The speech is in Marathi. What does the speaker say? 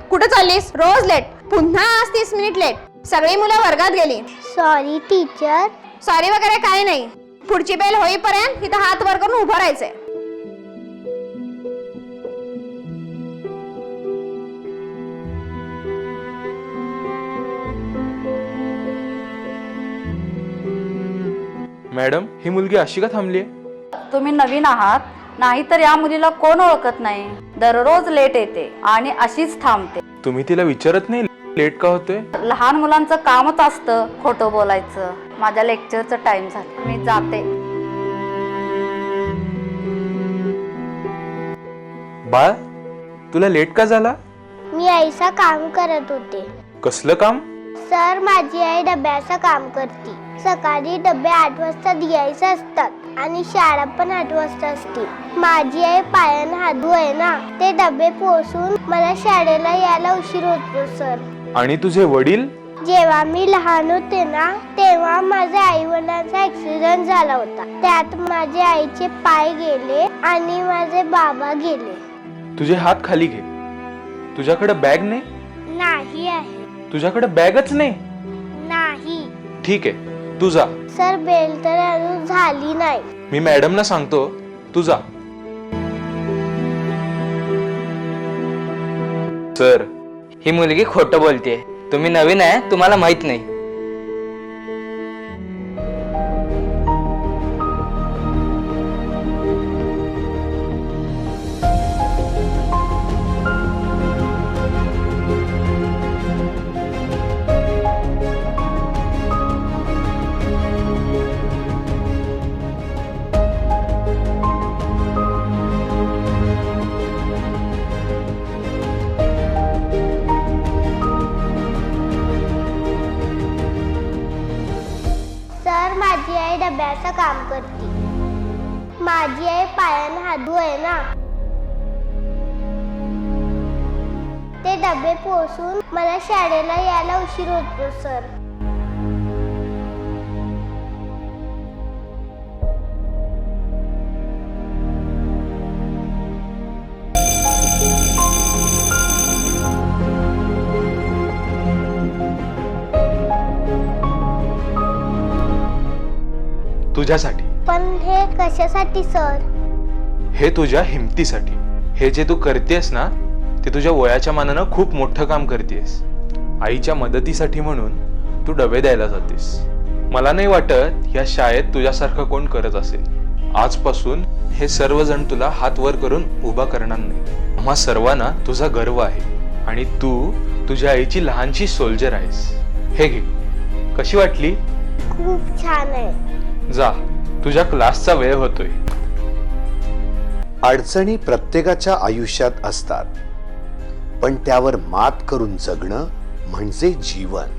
कुठे चाललीस? रोज लेट. पुन्हा आज 30 मिनिट लेट. सगळी मुलं वर्गात गेली. Sorry teacher. सॉरी वगैरे काही नाही. पुढची बेल होईपर्यंत इथं हात वर करून उभं राहायचंय. मॅडम, ही मुलगी अशी का थांबली? तुम्ही नवीन आहात, नाहीतर या मुलीला कोण ओळखत नाही. दररोज लेट येते आणि अशीच थांबते. तुम्ही तिला विचारत नाही लेट का होते? लहान मुलांचं कामच असतं खोटं बोलायचं. माझ्या लेक्चरचं टाइम झालं, मी जाते. बाळ, तुला लेट का झाला? मी आईचं काम करत होते. कसलं काम? सर, माझी आई डब्याचं काम करते. सकाळी डबे 8 वाजता द्यायचे असतात आणि शाळा पण 8 वाजता असते. माझी आई पायानं हात धुये ना, ते डबे पोचून मला शाळेला यायला उशीर होतो सर. आणि तुझे वडील? जेव्हा मी लहान होते ना, तेव्हा माझ्या आई वडिलांचा ऍक्सिडेंट झाला होता. त्यात माझ्या आईचे पाय गेले आणि माझे बाबा गेले. तुझे हात खाली घे. तुझ्याकडे बॅग नाही? नाही आहे. तुझ्याकडे बॅगच नाही? नाही. ठीक आहे, तू जा. सर, बेल तर अजून झाली नाही. मी मॅडमना सांगतो, तू जा. सर, ही मुलगी खोटं बोलते. तुम्ही नवीन आहे, तुम्हाला माहित नाही. सर, माझी आई डब्याचं काम करते. माझी आई पायानं हात धुये ना, ते डबे पोचून मला शाळेला यायला उशीर होतो सर. तुझ्यासाठी. पण हे कशासाठी सर? हे तुझ्या हिमतीसाठी. हे जे तू करतेस ना, ते तुझ्या वयाच्या मानानं खूप मोठं काम करतेस. आईच्या मदतीसाठी म्हणून तू डबे द्यायला जातेस. मला नाही वाटत या शाळेत तुझ्यासारखं कोण करत असेल. आजपासून हे सर्वजण तुला हात वर करून उभा करणार नाही. आम्हा सर्वांना तुझा गर्व आहे आणि तू तुझ्या आईची लहानशी सोल्जर आहेस. हे घे. कशी वाटली? खूप छान आहे. जा, तुझ्या क्लासचा वेळ होतोय. अडचणी प्रत्येकाच्या आयुष्यात असतात, पण त्यावर मात करून जगणं म्हणजे जीवन.